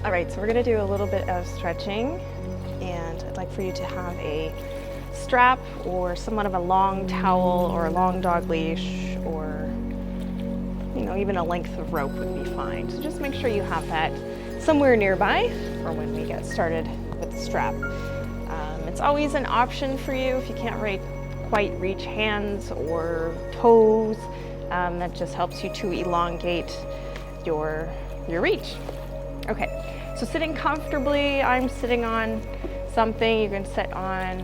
All right, so we're gonna do a little bit of stretching, and I'd like for you to have a strap or somewhat of a long towel or a long dog leash, or even a length of rope would be fine. So just make sure you have that somewhere nearby for when we get started with the strap. It's always an option for you if you can't quite reach hands or toes. That just helps you to elongate your reach. Okay, so sitting comfortably, I'm sitting on something. You can sit on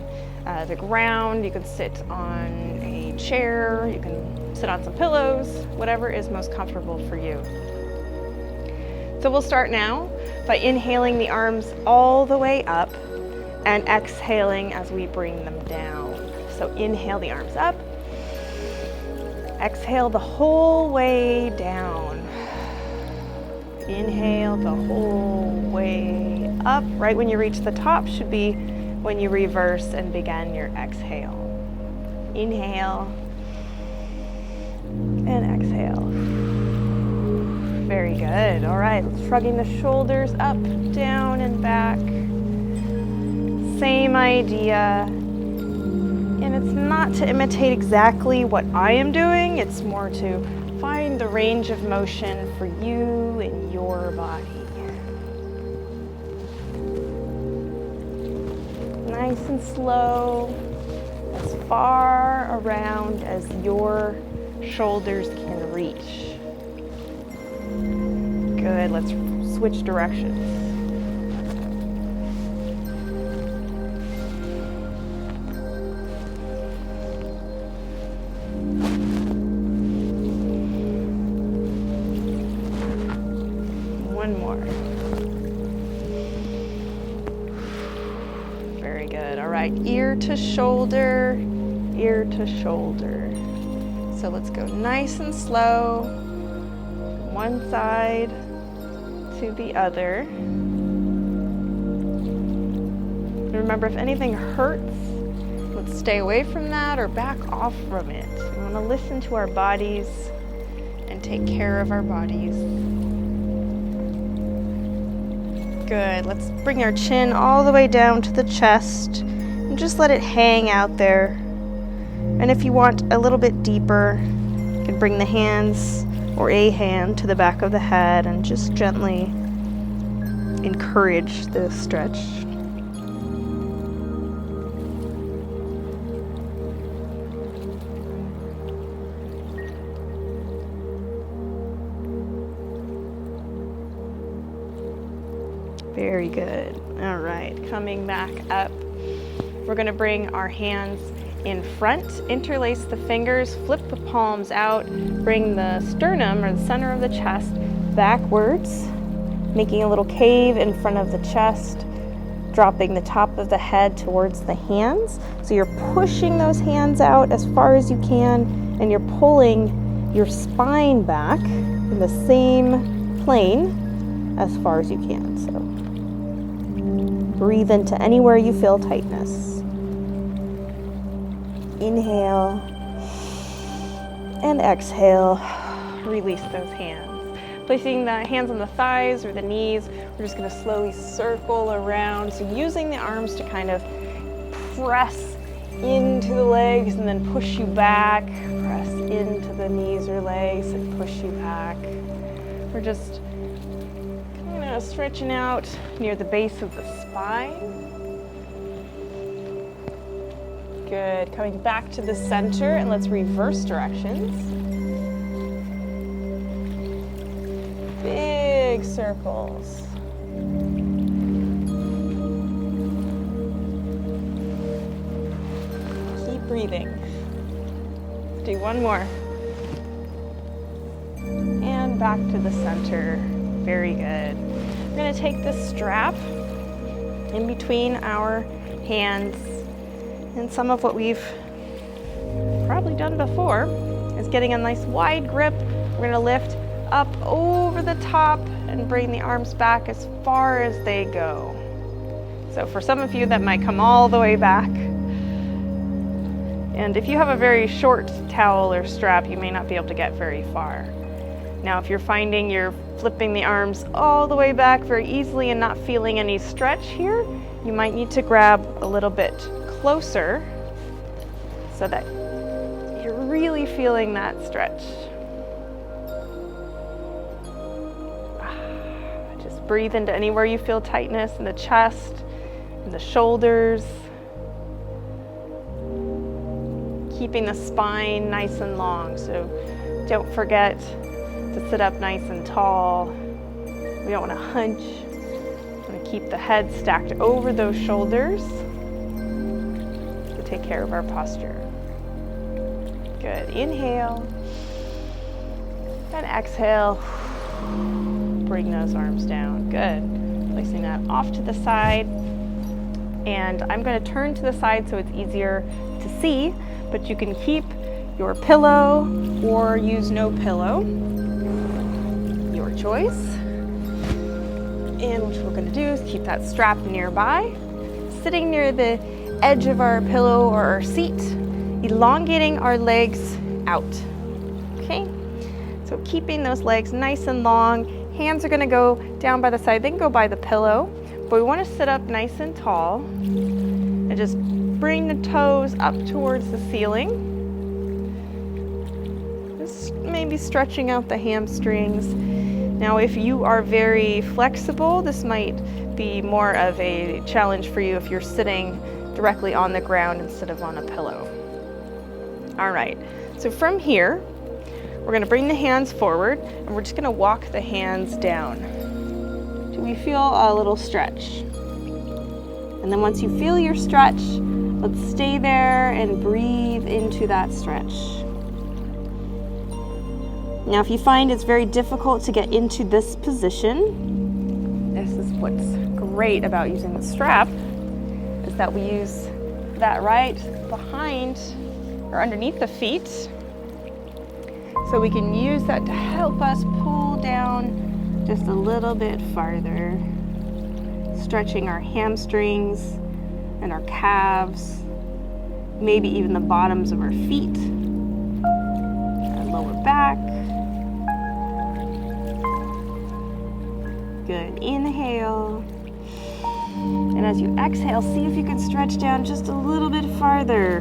the ground, you can sit on a chair, you can sit on some pillows, whatever is most comfortable for you. So we'll start now by inhaling the arms all the way up and exhaling as we bring them down. So inhale the arms up, exhale the whole way down. Inhale the whole way up. Right when you reach the top should be when you reverse and begin your exhale. Inhale and exhale. Very good. All right, shrugging the shoulders up, down, and back. Same idea. And it's not to imitate exactly what I am doing, it's more to find the range of motion for you and your body. Nice and slow, as far around as your shoulders can reach. Good, let's switch directions. One more. Very good. All right, ear to shoulder, ear to shoulder. So let's go nice and slow, one side to the other. Remember, if anything hurts, let's stay away from that or back off from it. We want to listen to our bodies and take care of our bodies. Good. Let's bring our chin all the way down to the chest and just let it hang out there. And if you want a little bit deeper, you can bring the hands or a hand to the back of the head and just gently encourage the stretch. Very good. All right, coming back up. We're going to bring our hands in front, interlace the fingers, flip the palms out, bring the sternum or the center of the chest backwards, making a little cave in front of the chest, dropping the top of the head towards the hands. So you're pushing those hands out as far as you can, and you're pulling your spine back in the same plane as far as you can. So breathe into anywhere you feel tightness. Inhale and exhale. Release those hands. Placing the hands on the thighs or the knees, we're just going to slowly circle around. So using the arms to kind of press into the legs and then push you back. Press into the knees or legs and push you back. We're just kind of stretching out near the base of the spine. Good. Coming back to the center, and let's reverse directions. Big circles. Keep breathing. Do one more. And back to the center. Very good. We're going to take this strap in between our hands. And some of what we've probably done before is getting a nice wide grip. We're going to lift up over the top and bring the arms back as far as they go. So for some of you, that might come all the way back. And if you have a very short towel or strap, you may not be able to get very far. Now, if you're finding you're flipping the arms all the way back very easily and not feeling any stretch here, you might need to grab a little bit closer so that you're really feeling that stretch. Just breathe into anywhere you feel tightness in the chest, in the shoulders. Keeping the spine nice and long, so don't forget to sit up nice and tall. We don't want to hunch. We want to keep the head stacked over those shoulders to take care of our posture. Good. Inhale and exhale. Bring those arms down. Good. Placing that off to the side. And I'm going to turn to the side so it's easier to see, but you can keep your pillow or use no pillow. Your choice. And what we're going to do is keep that strap nearby, sitting near the edge of our pillow or our seat, elongating our legs out. Okay? So keeping those legs nice and long. Hands are going to go down by the side. They can go by the pillow, but we want to sit up nice and tall and just bring the toes up towards the ceiling. Just maybe stretching out the hamstrings. Now, if you are very flexible, this might be more of a challenge for you if you're sitting directly on the ground instead of on a pillow. All right, so from here, we're going to bring the hands forward and we're just going to walk the hands down. Do we feel a little stretch? And then once you feel your stretch, let's stay there and breathe into that stretch. Now, if you find it's very difficult to get into this position, this is what's great about using the strap, is that we use that right behind or underneath the feet. So we can use that to help us pull down just a little bit farther, stretching our hamstrings and our calves, maybe even the bottoms of our feet, our lower back. Good. Inhale. And as you exhale, see if you can stretch down just a little bit farther.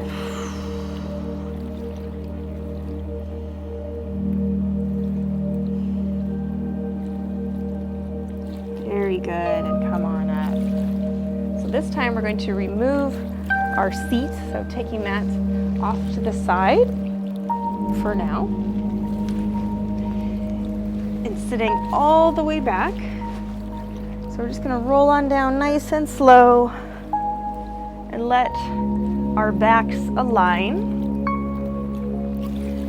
Very good. And come on up. So this time we're going to remove our seat, so taking that off to the side for now. And sitting all the way back. So we're just going to roll on down nice and slow and let our backs align.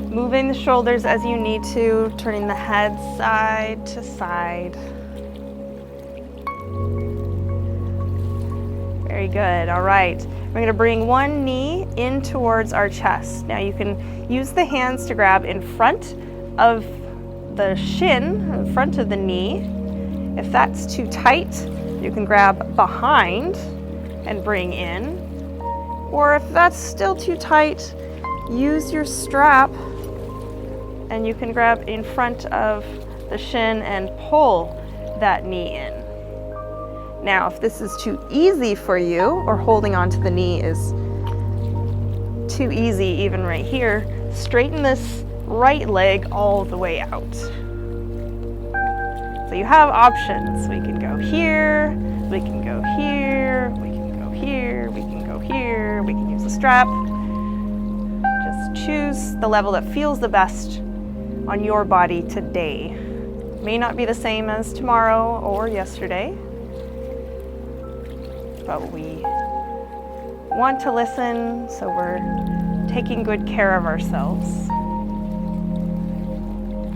Moving the shoulders as you need to, turning the head side to side. Very good. All right. We're going to bring one knee in towards our chest. Now you can use the hands to grab in front of the shin, in front of the knee. If that's too tight, you can grab behind and bring in. Or if that's still too tight, use your strap and you can grab in front of the shin and pull that knee in. Now, if this is too easy for you, or holding onto the knee is too easy even right here, straighten this right leg all the way out. So you have options. We can go here, we can go here, we can go here, we can go here, we can use a strap. Just choose the level that feels the best on your body today. May not be the same as tomorrow or yesterday, but we want to listen, so we're taking good care of ourselves.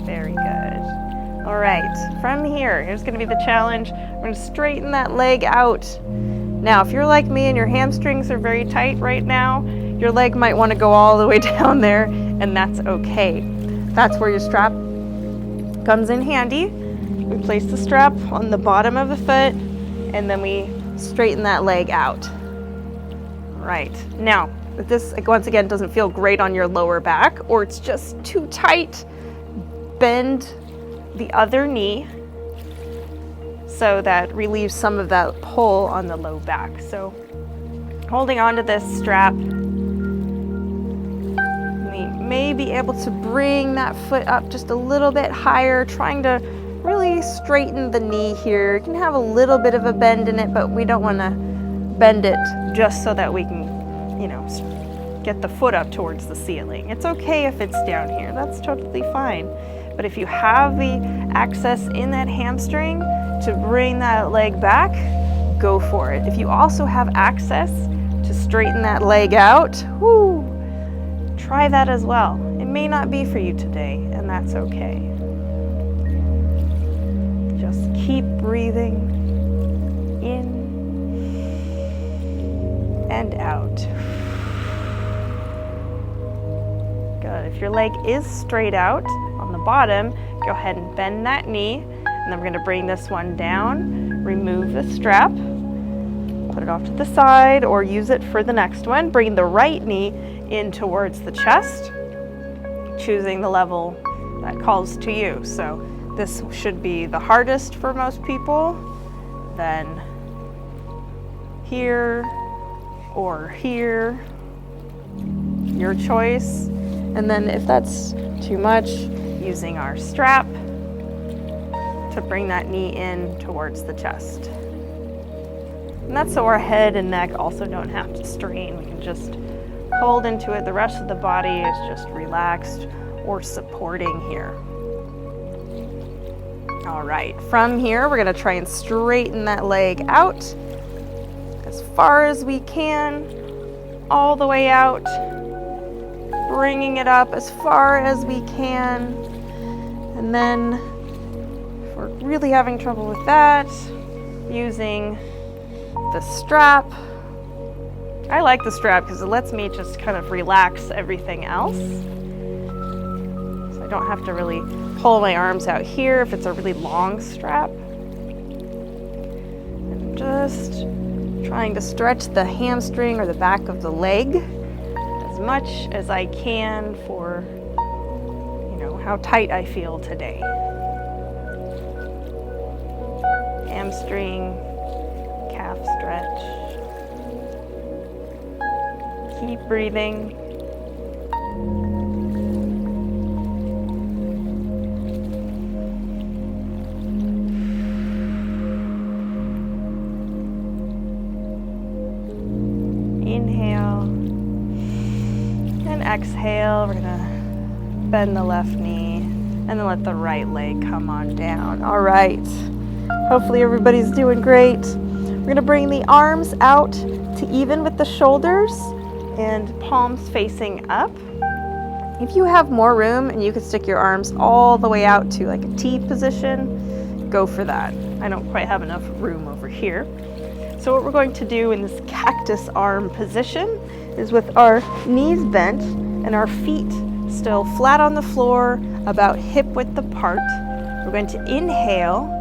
Very good. All right, from here, here's going to be the challenge. We're going to straighten that leg out. Now, if you're like me and your hamstrings are very tight right now, your leg might want to go all the way down there, and that's okay. That's where your strap comes in handy. We place the strap on the bottom of the foot, and then we straighten that leg out. Right. Now, if this, once again, doesn't feel great on your lower back, or it's just too tight, bend the other knee so that relieves some of that pull on the low back. So holding onto this strap, we may be able to bring that foot up just a little bit higher, trying to really straighten the knee here. You can have a little bit of a bend in it, but we don't want to bend it just so that we can, get the foot up towards the ceiling. It's okay if it's down here, that's totally fine. But if you have the access in that hamstring to bring that leg back, go for it. If you also have access to straighten that leg out, try that as well. It may not be for you today, and that's okay. Just keep breathing in and out. Good. If your leg is straight out on the bottom, go ahead and bend that knee, and then we're going to bring this one down, remove the strap, put it off to the side, or use it for the next one. Bring the right knee in towards the chest, choosing the level that calls to you. So this should be the hardest for most people, then here or here, your choice. And then if that's too much, using our strap to bring that knee in towards the chest. And that's so our head and neck also don't have to strain. We can just hold into it. The rest of the body is just relaxed or supporting here. All right, from here, we're gonna try and straighten that leg out as far as we can, all the way out, bringing it up as far as we can. And then if we're really having trouble with that, using the strap. I like the strap because it lets me just kind of relax everything else. So I don't have to really pull my arms out here if it's a really long strap. And just trying to stretch the hamstring or the back of the leg as much as I can for, how tight I feel today. Hamstring, calf stretch. Keep breathing. Inhale and exhale. We're gonna bend the left knee and then let the right leg come on down. All right. Hopefully everybody's doing great. We're gonna bring the arms out to even with the shoulders and palms facing up. If you have more room and you could stick your arms all the way out to like a T position, go for that. I don't quite have enough room over here. So what we're going to do in this cactus arm position is with our knees bent and our feet still flat on the floor, about hip width apart. We're going to inhale,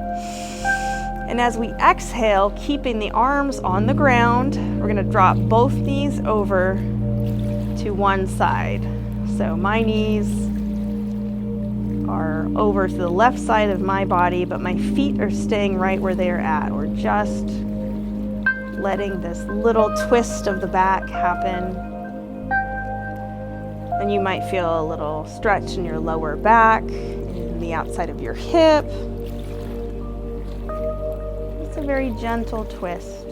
and as we exhale, keeping the arms on the ground, we're going to drop both knees over to one side. So my knees are over to the left side of my body, but my feet are staying right where they're at. We're just letting this little twist of the back happen. And you might feel a little stretch in your lower back, in the outside of your hip. It's a very gentle twist.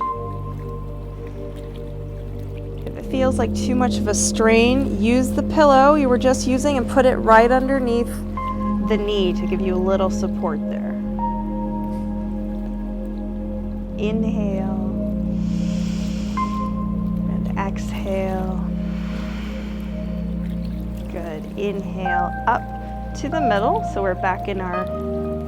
If it feels like too much of a strain, use the pillow you were just using and put it right underneath the knee to give you a little support there. Inhale and exhale. Good. Inhale up to the middle. So we're back in our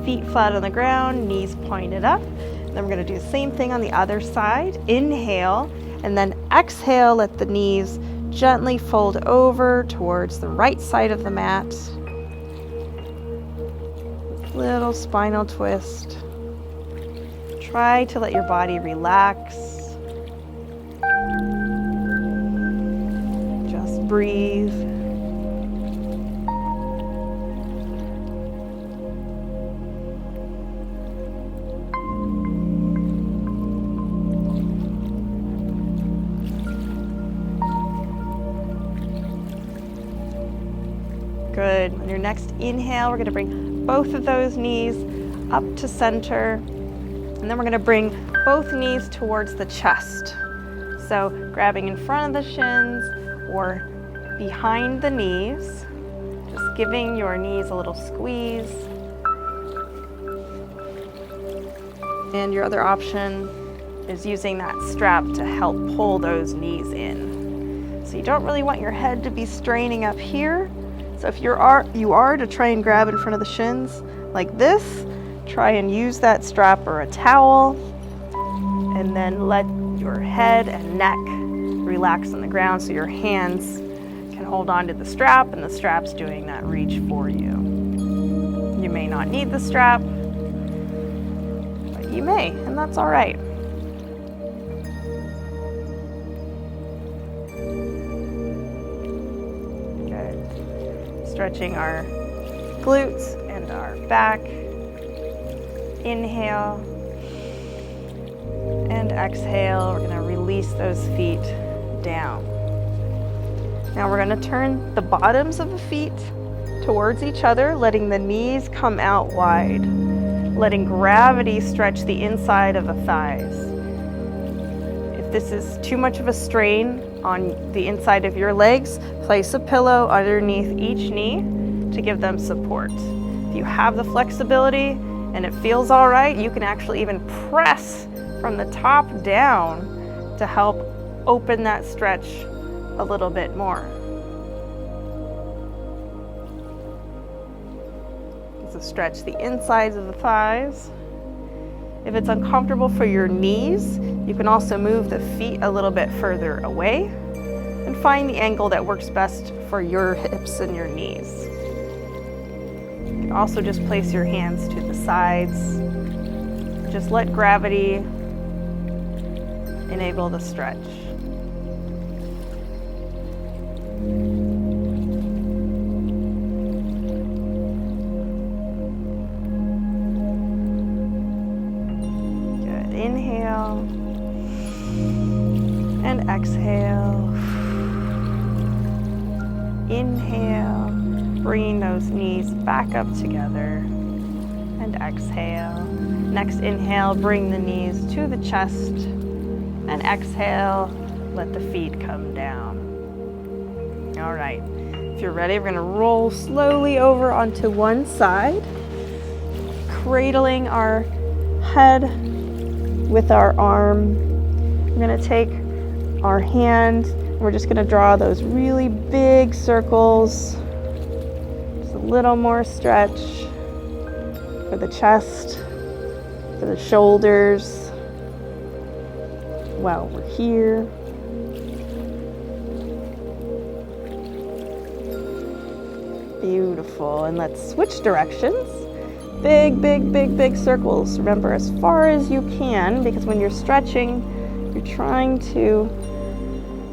feet flat on the ground, knees pointed up. Then we're going to do the same thing on the other side. Inhale, and then exhale, let the knees gently fold over towards the right side of the mat. Little spinal twist. Try to let your body relax. Just breathe. Good. On your next inhale, we're gonna bring both of those knees up to center. And then we're gonna bring both knees towards the chest. So grabbing in front of the shins or behind the knees, just giving your knees a little squeeze. And your other option is using that strap to help pull those knees in. So you don't really want your head to be straining up here. So if you are to try and grab in front of the shins like this, try and use that strap or a towel, and then let your head and neck relax on the ground so your hands can hold on to the strap and the strap's doing that reach for you. You may not need the strap, but you may, and that's all right. Good. Stretching our glutes and our back. Inhale and exhale. We're going to release those feet down. Now we're going to turn the bottoms of the feet towards each other, letting the knees come out wide, letting gravity stretch the inside of the thighs. If this is too much of a strain on the inside of your legs, place a pillow underneath each knee to give them support. If you have the flexibility and it feels all right, you can actually even press from the top down to help open that stretch a little bit more. So stretch the insides of the thighs. If it's uncomfortable for your knees, you can also move the feet a little bit further away and find the angle that works best for your hips and your knees. You can also just place your hands to the sides. Just let gravity enable the stretch. Good. Inhale and exhale. Inhale, bringing those knees back up together, and exhale. Next inhale, bring the knees to the chest, and exhale, let the feet come down. All right, if you're ready, we're gonna roll slowly over onto one side, cradling our head with our arm. We're gonna take our hand, we're just gonna draw those really big circles. Just a little more stretch for the chest, for the shoulders. While we're here. Beautiful. And let's switch directions. Big, big, big, big circles. Remember, as far as you can, because when you're stretching, you're trying to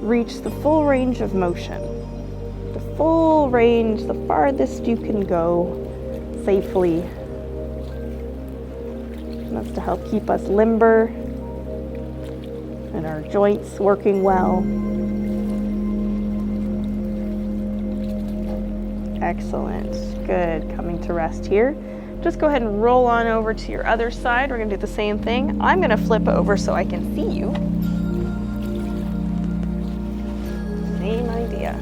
reach the full range of motion. The full range, the farthest you can go safely. And that's to help keep us limber and our joints working well. Excellent. Good. Coming to rest here. Just go ahead and roll on over to your other side. We're going to do the same thing. I'm going to flip over so I can see you. Same idea.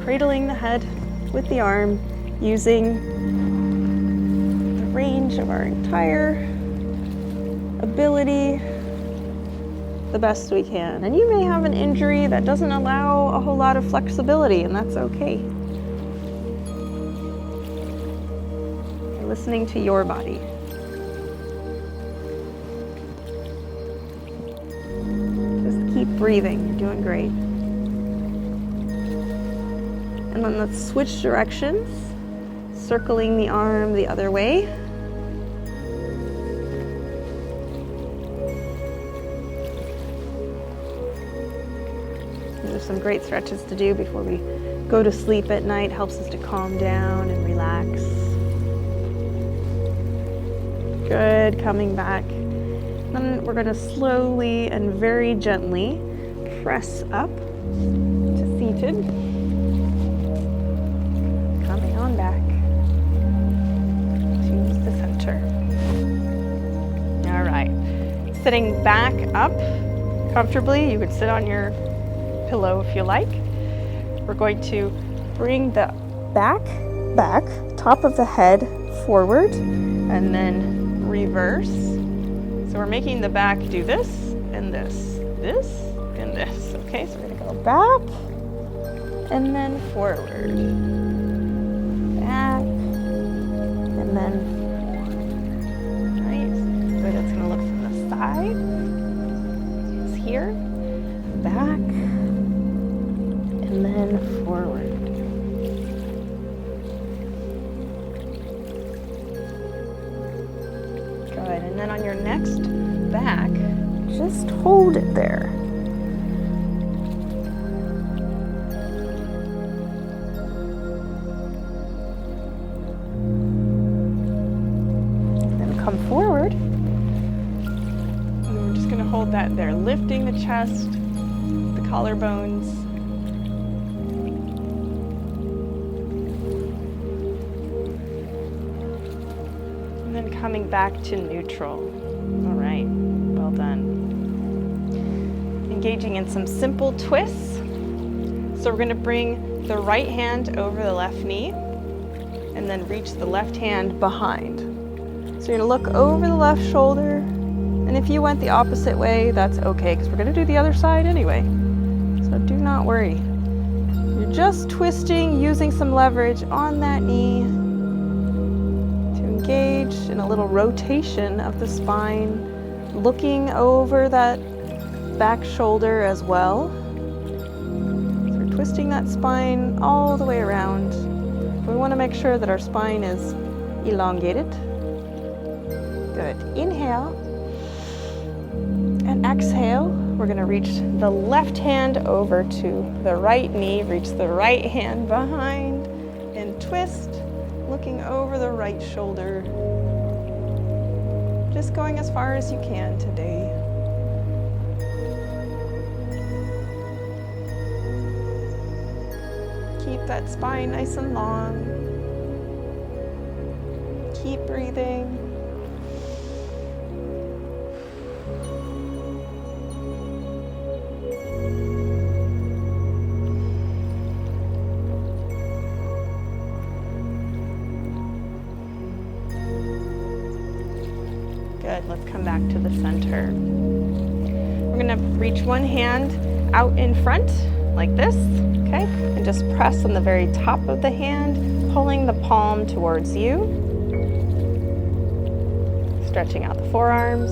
Cradling the head with the arm, using the range of our entire ability the best we can. And you may have an injury that doesn't allow a whole lot of flexibility, and that's okay. You're listening to your body. Just keep breathing. You're doing great. And then let's switch directions, circling the arm the other way. These are some great stretches to do before we go to sleep at night. Helps us to calm down and relax. Good, coming back. Then we're going to slowly and very gently press up to seated. sitting back up comfortably. You could sit on your pillow if you like. We're going to bring the back, top of the head forward, and then reverse. So we're making the back do this, and this, and this. Okay, so we're gonna go back, and then forward. Back, and then forward. Nice. So that's gonna look from the side. It's here, back, and then forward. Good, and then on your next back, just hold it there. Then come forward. And we're just gonna hold that there, lifting the chest, the collarbones. Coming back to neutral. All right, well done. Engaging in some simple twists. So we're gonna bring the right hand over the left knee and then reach the left hand behind. So you're gonna look over the left shoulder, and if you went the opposite way, that's okay, because we're gonna do the other side anyway. So do not worry. You're just twisting, using some leverage on that knee, engage in a little rotation of the spine, looking over that back shoulder as well. So we're twisting that spine all the way around. We want to make sure that our spine is elongated. Good. Inhale and exhale. We're going to reach the left hand over to the right knee, reach the right hand behind, and twist. Looking over the right shoulder, just going as far as you can today. Keep that spine nice and long. Keep breathing. Good, let's come back to the center. We're gonna reach one hand out in front, like this, okay? And just press on the very top of the hand, pulling the palm towards you. Stretching out the forearms.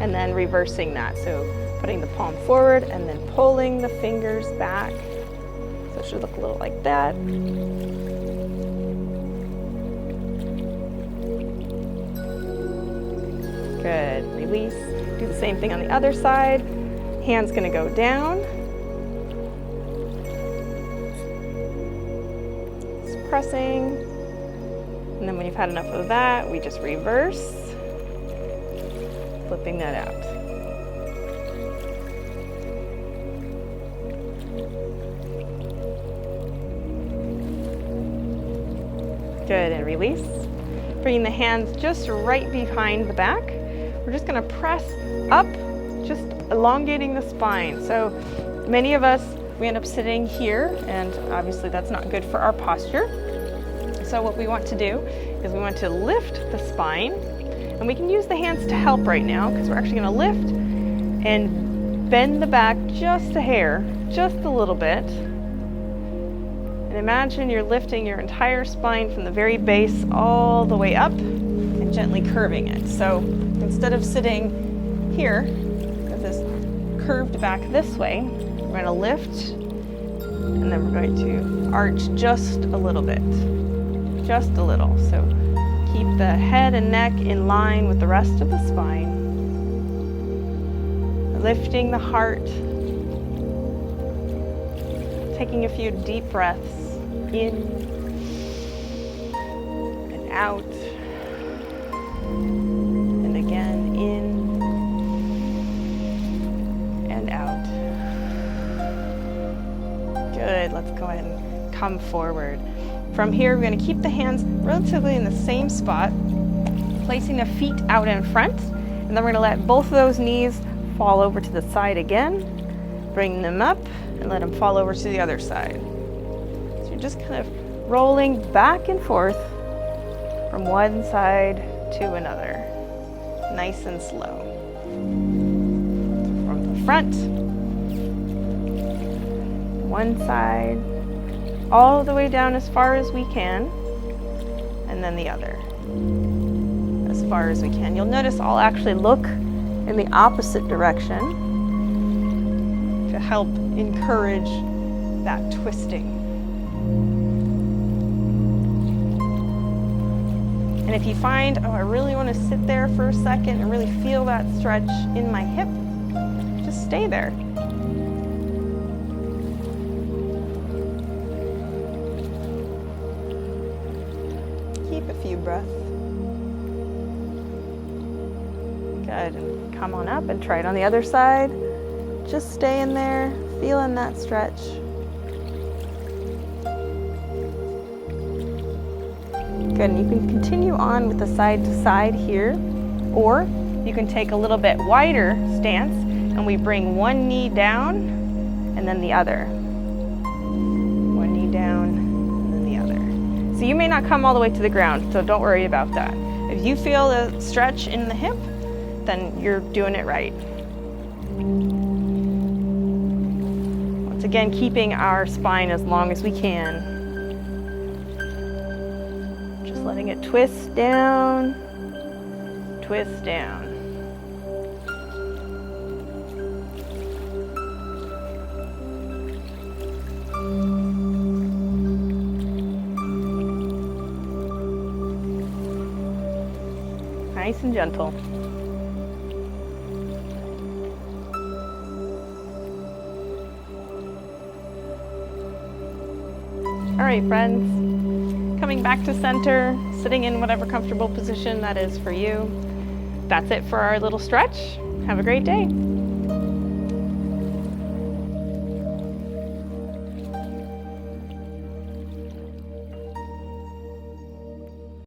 And then reversing that, so putting the palm forward and then pulling the fingers back. So it should look a little like that. Good, release. Do the same thing on the other side. Hand's gonna go down. Just pressing. And then when you've had enough of that, we just reverse. Flipping that out. Good, and release. Bringing the hands just right behind the back. We're just gonna press up, just elongating the spine. So many of us, we end up sitting here, and obviously that's not good for our posture. So what we want to do is we want to lift the spine, and we can use the hands to help right now, because we're actually gonna lift and bend the back just a hair, just a little bit. And imagine you're lifting your entire spine from the very base all the way up and gently curving it. So instead of sitting here with this curved back this way, we're going to lift, and then we're going to arch just a little bit. Just a little. So keep the head and neck in line with the rest of the spine. Lifting the heart. Taking a few deep breaths in and out. And again, in and out. Good, let's go ahead and come forward. From here, we're going to keep the hands relatively in the same spot. placing the feet out in front, and then we're gonna let both of those knees fall over to the side again, bring them up, and let them fall over to the other side. So you're just kind of rolling back and forth from one side to another, nice and slow. From the front, one side, all the way down as far as we can, and then the other, as far as we can. You'll notice I'll actually look in the opposite direction to help encourage that twisting. And if you find, oh, I really want to sit there for a second and really feel that stretch in my hip, just stay there. Keep a few breaths. Good, and come on up and try it on the other side. Just stay in there, feeling that stretch. Good, and you can continue on with the side to side here, or you can take a little bit wider stance and we bring one knee down and then the other. One knee down and then the other. So you may not come all the way to the ground, so don't worry about that. If you feel a stretch in the hip, then you're doing it right. Once again, keeping our spine as long as we can. Just letting it twist down, twist down. Nice and gentle. All right, friends, coming back to center, sitting in whatever comfortable position that is for you. That's it for our little stretch. Have a great day.